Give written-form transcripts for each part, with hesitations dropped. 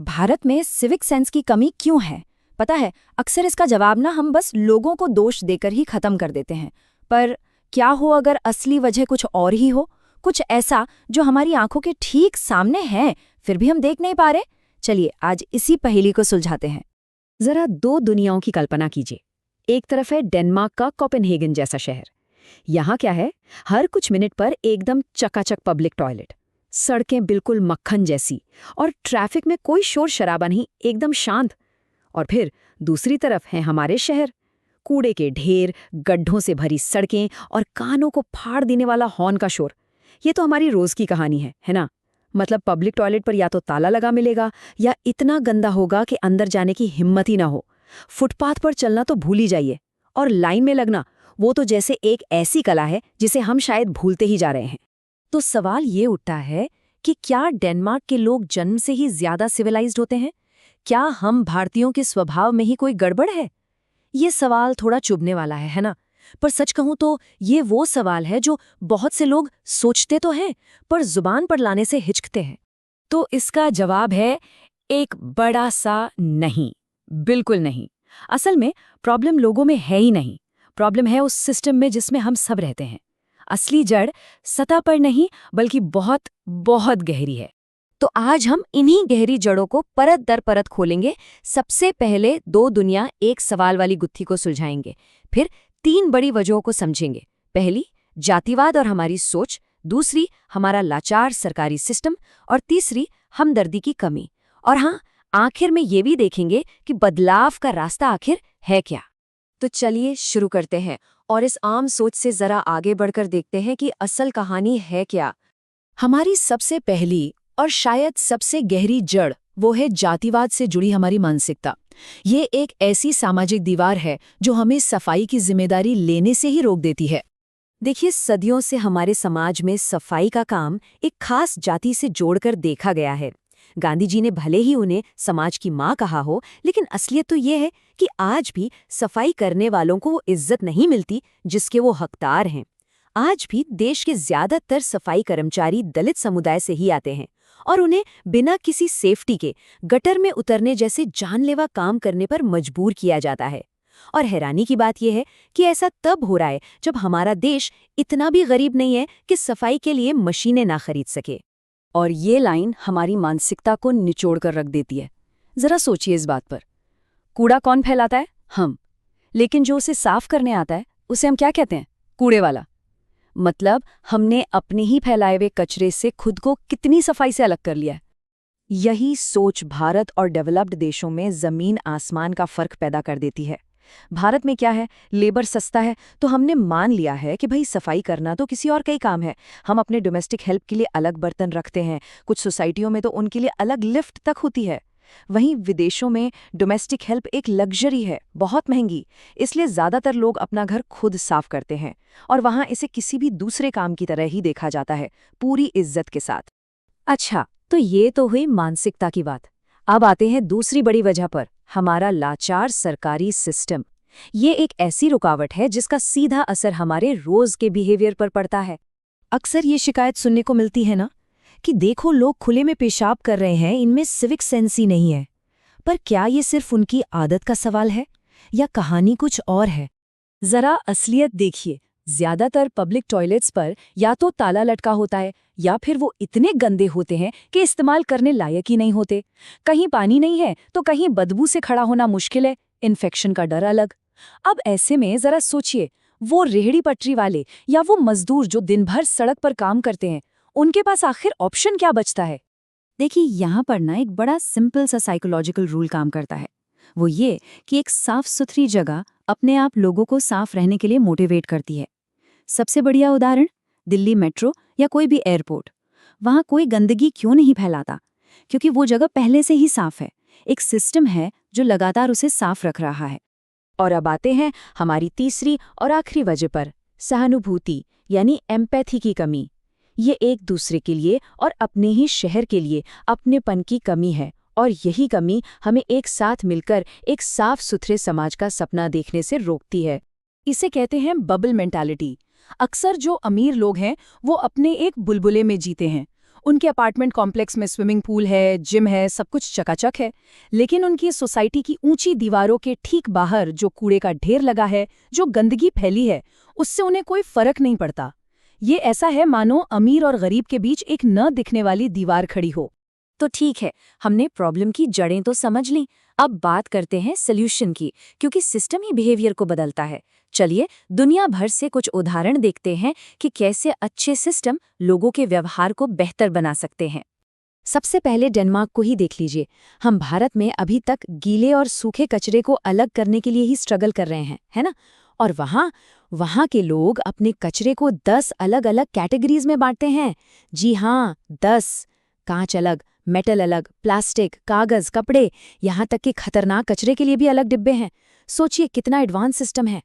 भारत में civic sense की कमी क्यों है? पता है, अक्सर इसका जवाब ना हम बस लोगों को दोष देकर ही खत्म कर देते हैं। पर क्या हो अगर असली वजह कुछ और ही हो, कुछ ऐसा जो हमारी आंखों के ठीक सामने है, फिर भी हम देख नहीं पा रहे? चलिए आज इसी पहेली को सुलझाते हैं। जरा दो दुनियाओं की कल्पना कीजिए। एक तरफ है डेनमार्क का कोपेनहेगन जैसा शहर। यहाँ क्या है, हर कुछ मिनट पर एकदम चकाचक पब्लिक टॉयलेट, सड़कें बिल्कुल मक्खन जैसी, और ट्रैफिक में कोई शोर शराबा नहीं, एकदम शांत। और फिर दूसरी तरफ है हमारे शहर, कूड़े के ढेर, गड्ढों से भरी सड़कें और कानों को फाड़ देने वाला हॉर्न का शोर। ये तो हमारी रोज की कहानी है ना? मतलब पब्लिक टॉयलेट पर या तो ताला लगा मिलेगा, या इतना गंदा होगा कि अंदर जाने की हिम्मत ही ना हो। फुटपाथ पर चलना तो भूल ही जाइए, और लाइन में लगना, वो तो जैसे एक ऐसी कला है जिसे हम शायद भूलते ही जा रहे हैं। तो सवाल ये उठता है कि क्या डेनमार्क के लोग जन्म से ही ज्यादा सिविलाइज्ड होते हैं? क्या हम भारतीयों के स्वभाव में ही कोई गड़बड़ है? ये सवाल थोड़ा चुभने वाला है ना? पर सच कहूं तो ये वो सवाल है जो बहुत से लोग सोचते तो हैं, पर जुबान पर लाने से हिचकते हैं। तो इसका जवाब है एक बड़ा सा नहीं, बिल्कुल नहीं। असल में प्रॉब्लम लोगों में है ही नहीं, प्रॉब्लम है उस सिस्टम में जिसमें हम सब रहते हैं। असली जड़ सतह पर नहीं, बल्कि बहुत बहुत गहरी है। तो आज हम इन्हीं गहरी जड़ों को परत दर परत खोलेंगे। सबसे पहले दो दुनिया एक सवाल वाली गुत्थी को सुलझाएंगे, फिर तीन बड़ी वजहों को समझेंगे। पहली, जातिवाद और हमारी सोच, दूसरी, हमारा लाचार सरकारी सिस्टम, और तीसरी, हमदर्दी की कमी। और हाँ, आखिर में ये भी देखेंगे कि बदलाव का रास्ता आखिर है क्या। तो चलिए शुरू करते हैं और इस आम सोच से जरा आगे बढ़कर देखते हैं कि असल कहानी है क्या। हमारी सबसे पहली और शायद सबसे गहरी जड़ वो है जातिवाद से जुड़ी हमारी मानसिकता। ये एक ऐसी सामाजिक दीवार है जो हमें सफाई की जिम्मेदारी लेने से ही रोक देती है। देखिए, सदियों से हमारे समाज में सफाई का काम एक खास जाति से जोड़कर देखा गया है। गांधी जी ने भले ही उन्हें समाज की माँ कहा हो, लेकिन असलियत तो ये है कि आज भी सफाई करने वालों को वो इज्जत नहीं मिलती जिसके वो हकदार हैं। आज भी देश के ज्यादातर सफाई कर्मचारी दलित समुदाय से ही आते हैं, और उन्हें बिना किसी सेफ्टी के गटर में उतरने जैसे जानलेवा काम करने पर मजबूर किया जाता है। और हैरानी की बात यह है कि ऐसा तब हो रहा है जब हमारा देश इतना भी गरीब नहीं है कि सफाई के लिए मशीनें ना खरीद सके। और ये लाइन हमारी मानसिकता को निचोड़ कर रख देती है। जरा सोचिए इस बात पर। कूड़ा कौन फैलाता है? हम। लेकिन जो उसे साफ करने आता है उसे हम क्या कहते हैं? कूड़े वाला। मतलब हमने अपने ही फैलाए हुए कचरे से खुद को कितनी सफाई से अलग कर लिया है। यही सोच भारत और डेवलप्ड देशों में जमीन आसमान का फर्क पैदा कर देती है। भारत में क्या है, लेबर सस्ता है, तो हमने मान लिया है कि भाई सफाई करना तो किसी और का ही काम है। हम अपने डोमेस्टिक हेल्प के लिए अलग बर्तन रखते हैं, कुछ सोसाइटियों में तो उनके लिए अलग लिफ्ट तक होती है। वहीं विदेशों में डोमेस्टिक हेल्प एक लग्जरी है, बहुत महंगी, इसलिए ज्यादातर लोग अपना घर खुद साफ करते हैं, और वहां इसे किसी भी दूसरे काम की तरह ही देखा जाता है, पूरी इज्जत के साथ। अच्छा, तो ये तो हुई मानसिकता की बात। अब आते हैं दूसरी बड़ी वजह पर, हमारा लाचार सरकारी सिस्टम। ये एक ऐसी रुकावट है जिसका सीधा असर हमारे रोज के बिहेवियर पर पड़ता है। अक्सर ये शिकायत सुनने को मिलती है ना कि देखो लोग खुले में पेशाब कर रहे हैं, इनमें सिविक सेंस ही नहीं है। पर क्या ये सिर्फ उनकी आदत का सवाल है या कहानी कुछ और है? जरा असलियत देखिए। ज्यादातर पब्लिक टॉयलेट्स पर या तो ताला लटका होता है, या फिर वो इतने गंदे होते हैं कि इस्तेमाल करने लायक ही नहीं होते। कहीं पानी नहीं है तो कहीं बदबू से खड़ा होना मुश्किल है, इन्फेक्शन का डर अलग। अब ऐसे में जरा सोचिए, वो रेहड़ी पटरी वाले या वो मजदूर जो दिन भर सड़क पर काम करते हैं, उनके पास आखिर ऑप्शन क्या बचता है? देखिए, यहाँ पर ना एक बड़ा सिंपल सा साइकोलॉजिकल रूल काम करता है। वो ये कि एक साफ सुथरी जगह अपने आप लोगों को साफ रहने के लिए मोटिवेट करती है। सबसे बढ़िया उदाहरण दिल्ली मेट्रो या कोई भी एयरपोर्ट। वहाँ कोई गंदगी क्यों नहीं फैलाता? क्योंकि वो जगह पहले से ही साफ है, एक सिस्टम है जो लगातार उसे साफ रख रहा है। और अब आते हैं हमारी तीसरी और आखिरी वजह पर, सहानुभूति यानी एम्पैथी की कमी। ये एक दूसरे के लिए और अपने ही शहर के लिए अपनेपन की कमी है, और यही कमी हमें एक साथ मिलकर एक साफ सुथरे समाज का सपना देखने से रोकती है। इसे कहते हैं बबल मेंटालिटी। अक्सर जो अमीर लोग हैं वो अपने एक बुलबुले में जीते हैं। उनके अपार्टमेंट कॉम्प्लेक्स में स्विमिंग पूल है, जिम है, सब कुछ चकाचक है। लेकिन उनकी सोसाइटी की ऊंची दीवारों के ठीक बाहर जो कूड़े का ढेर लगा है, जो गंदगी फैली है, उससे उन्हें कोई फर्क नहीं पड़ता। ये ऐसा है मानो अमीर और गरीब के बीच एक न दिखने वाली दीवार खड़ी हो। तो ठीक है, हमने प्रॉब्लम की जड़ें तो समझ ली। अब बात करते हैं सॉल्यूशन की, क्योंकि सिस्टम ही बिहेवियर को बदलता है। चलिए दुनिया भर से कुछ उदाहरण देखते हैं कि कैसे अच्छे सिस्टम लोगों के व्यवहार को बेहतर बना सकते हैं। सबसे पहले डेनमार्क को ही देख लीजिए। हम भारत में अभी तक गीले और सूखे कचरे को अलग करने के लिए ही स्ट्रगल कर रहे हैं, है ना? और वहाँ के लोग अपने कचरे को 10 अलग-अलग कैटेगरीज में बांटते हैं। जी हाँ, 10। कांच अलग, मेटल अलग, प्लास्टिक, कागज, कपड़े, यहाँ तक कि खतरनाक कचरे के लिए भी अलग डिब्बे हैं। सोचिए कितना एडवांस सिस्टम है।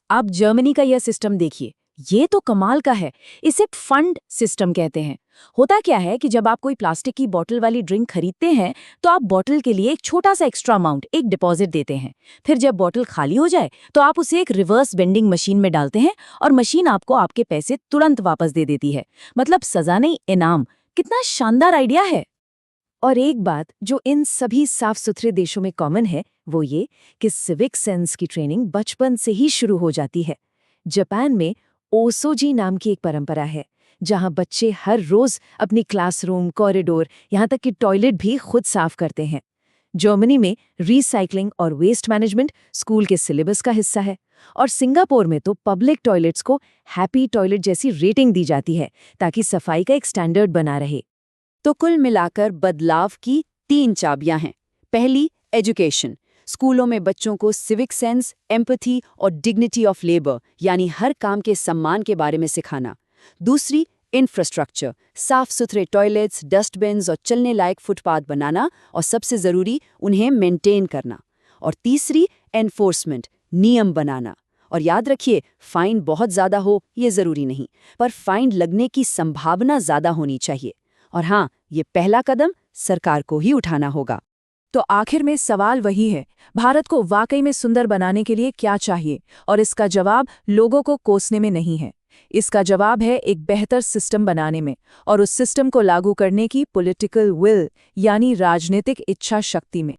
अब जर्मनी का यह सिस्टम देखिए, ये तो कमाल का है। इसे फंड सिस्टम कहते हैं। होता क्या है कि जब आप कोई प्लास्टिक की बोतल वाली ड्रिंक खरीदते हैं तो आप बोतल के लिए एक छोटा सा एक्स्ट्रा अमाउंट, एक डिपॉजिट देते हैं। फिर जब बोतल खाली हो जाए तो आप उसे एक रिवर्स वेंडिंग मशीन में डालते हैं और मशीन आपको आपके पैसे तुरंत वापस दे देती है। मतलब सजा नहीं, इनाम। कितना शानदार आइडिया है। और एक बात जो इन सभी साफ सुथरे देशों में कॉमन है, वो ये कि सिविक सेंस की ट्रेनिंग बचपन से ही शुरू हो जाती है। जापान में ओसोजी नाम की एक परंपरा है, जहां बच्चे हर रोज अपनी क्लासरूम, कॉरिडोर, यहाँ तक कि टॉयलेट भी खुद साफ करते हैं। जर्मनी में रिसाइकलिंग और वेस्ट मैनेजमेंट स्कूल के सिलेबस का हिस्सा है। और सिंगापुर में तो पब्लिक टॉयलेट्स को हैप्पी टॉयलेट जैसी रेटिंग दी जाती है, ताकि सफाई का एक स्टैंडर्ड बना रहे। तो कुल मिलाकर बदलाव की 3 चाबियां हैं। पहली, एजुकेशन। स्कूलों में बच्चों को सिविक सेंस, एम्पैथी और डिग्निटी ऑफ लेबर, यानी हर काम के सम्मान के बारे में सिखाना। दूसरी, इंफ्रास्ट्रक्चर। साफ सुथरे टॉयलेट्स, डस्टबिन्स और चलने लायक फुटपाथ बनाना, और सबसे ज़रूरी, उन्हें मेंटेन करना। और तीसरी, एनफोर्समेंट, नियम बनाना। और याद रखिए, फाइन बहुत ज़्यादा हो ये ज़रूरी नहीं, पर फाइन लगने की संभावना ज़्यादा होनी चाहिए। और हाँ, ये पहला कदम सरकार को ही उठाना होगा। तो आखिर में सवाल वही है, भारत को वाकई में सुंदर बनाने के लिए क्या चाहिए? और इसका जवाब लोगों को कोसने में नहीं है। इसका जवाब है एक बेहतर सिस्टम बनाने में, और उस सिस्टम को लागू करने की पॉलिटिकल विल, यानी राजनीतिक इच्छा शक्ति में।